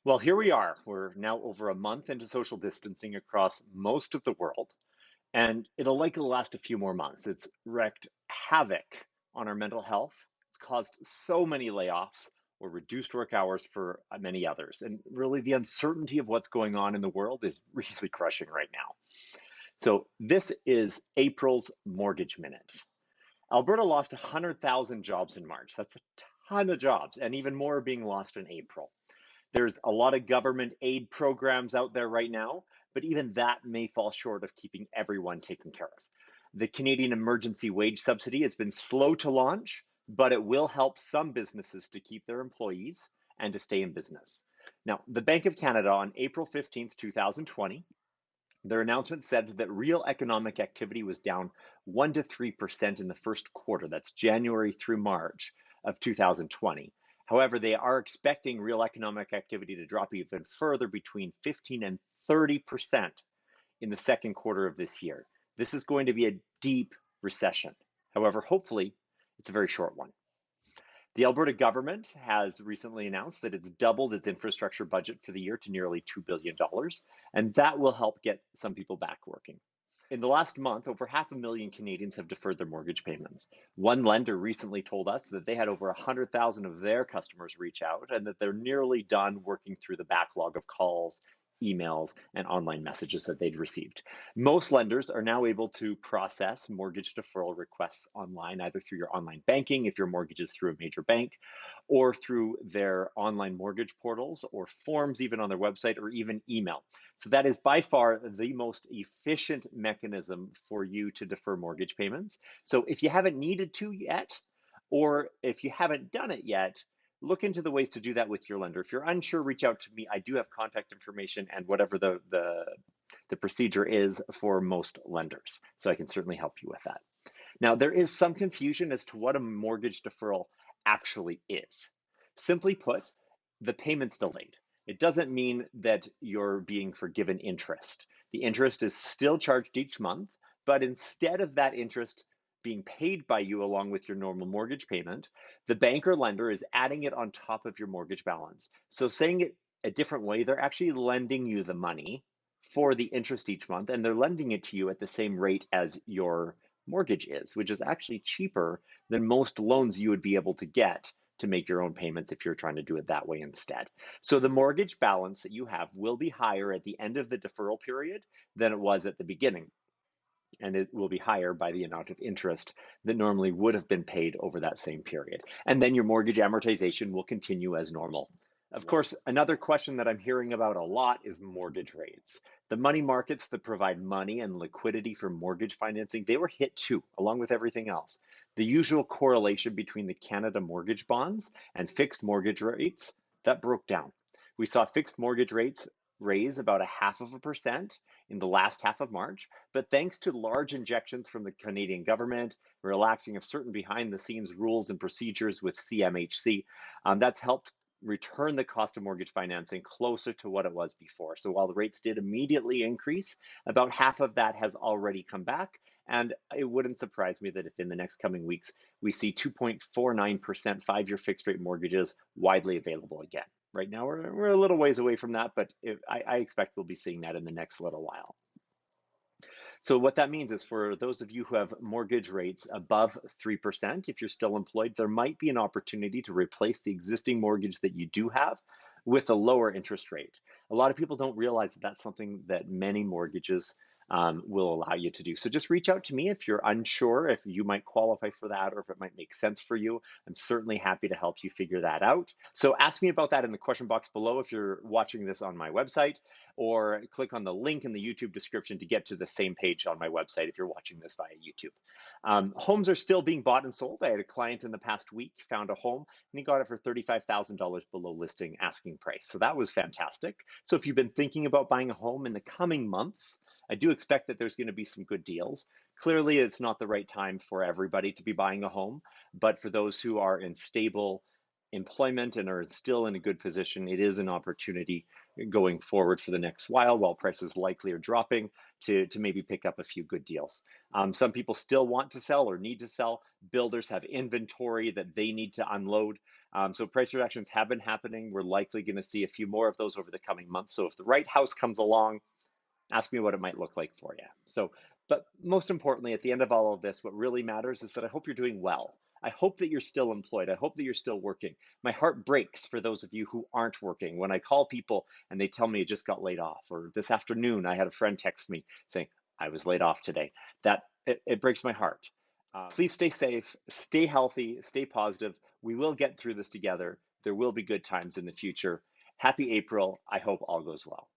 Well, here we are. We're now over a month into social distancing across most of the world, and it'll likely last a few more months. It's wreaked havoc on our mental health. It's caused so many layoffs or reduced work hours for many others. And really, the uncertainty of what's going on in the world is really crushing right now. So, this is April's Mortgage Minute. Alberta lost 100,000 jobs in March. That's a ton of jobs, and even more are being lost in April. There's a lot of government aid programs out there right now, but even that may fall short of keeping everyone taken care of. The Canadian emergency wage subsidy has been slow to launch, but it will help some businesses to keep their employees and to stay in business. Now, the Bank of Canada on April 15th, 2020, their announcement said that real economic activity was down 1 to 3% in the first quarter. That's January through March of 2020. However, they are expecting real economic activity to drop even further between 15 and 30% in the second quarter of this year. This is going to be a deep recession. However, hopefully, it's a very short one. The Alberta government has recently announced that it's doubled its infrastructure budget for the year to nearly $2 billion, and that will help get some people back working. In the last month, over 500,000 Canadians have deferred their mortgage payments. One lender recently told us that they had over 100,000 of their customers reach out and that they're nearly done working through the backlog of calls, emails, and online messages that they'd received. Most lenders are now able to process mortgage deferral requests online, either through your online banking, if your mortgage is through a major bank, or through their online mortgage portals, or forms even on their website, or even email. So that is by far the most efficient mechanism for you to defer mortgage payments. So if you haven't needed to yet, or if you haven't done it yet, look into the ways to do that with your lender. If you're unsure, reach out to me. I do have contact information and whatever the procedure is for most lenders. So I can certainly help you with that. Now, there is some confusion as to what a mortgage deferral actually is. Simply put, the payment's delayed. It doesn't mean that you're being forgiven interest. The interest is still charged each month, but instead of that interest being paid by you along with your normal mortgage payment, the bank or lender is adding it on top of your mortgage balance. So saying it a different way, they're actually lending you the money for the interest each month, and they're lending it to you at the same rate as your mortgage is, which is actually cheaper than most loans you would be able to get to make your own payments if you're trying to do it that way instead. So the mortgage balance that you have will be higher at the end of the deferral period than it was at the beginning, and it will be higher by the amount of interest that normally would have been paid over that same period. And then your mortgage amortization will continue as normal. Of course, another question that I'm hearing about a lot is mortgage rates. The money markets that provide money and liquidity for mortgage financing, they were hit too, along with everything else. The usual correlation between the Canada mortgage bonds and fixed mortgage rates, that broke down. We saw fixed mortgage rates raise about 0.5% in the last half of March, but thanks to large injections from the Canadian government, relaxing of certain behind the scenes rules and procedures with CMHC, that's helped return the cost of mortgage financing closer to what it was before. So while the rates did immediately increase, about half of that has already come back. And it wouldn't surprise me that if in the next coming weeks, we see 2.49% 5-year fixed rate mortgages widely available again. Right now, we're a little ways away from that, but I expect we'll be seeing that in the next little while. So what that means is for those of you who have mortgage rates above 3%, if you're still employed, there might be an opportunity to replace the existing mortgage that you do have with a lower interest rate. A lot of people don't realize that that's something that many mortgages will allow you to do. So just reach out to me if you're unsure if you might qualify for that or if it might make sense for you. I'm certainly happy to help you figure that out. So ask me about that in the question box below if you're watching this on my website, or click on the link in the YouTube description to get to the same page on my website if you're watching this via YouTube. Homes are still being bought and sold. I had a client in the past week found a home and he got it for $35,000 below listing asking price. So that was fantastic. So if you've been thinking about buying a home in the coming months, I do expect that there's going to be some good deals. Clearly, it's not the right time for everybody to be buying a home, but for those who are in stable employment and are still in a good position, it is an opportunity going forward for the next while prices likely are dropping to maybe pick up a few good deals. Some people still want to sell or need to sell. Builders have inventory that they need to unload. So price reductions have been happening. We're likely going to see a few more of those over the coming months. So if the right house comes along, ask me what it might look like for you. So, but most importantly, at the end of all of this, what really matters is that I hope you're doing well. I hope that you're still employed. I hope that you're still working. My heart breaks for those of you who aren't working. When I call people and they tell me I just got laid off, or this afternoon I had a friend text me saying I was laid off today, that it breaks my heart. Please stay safe, stay healthy, stay positive. We will get through this together. There will be good times in the future. Happy April. I hope all goes well.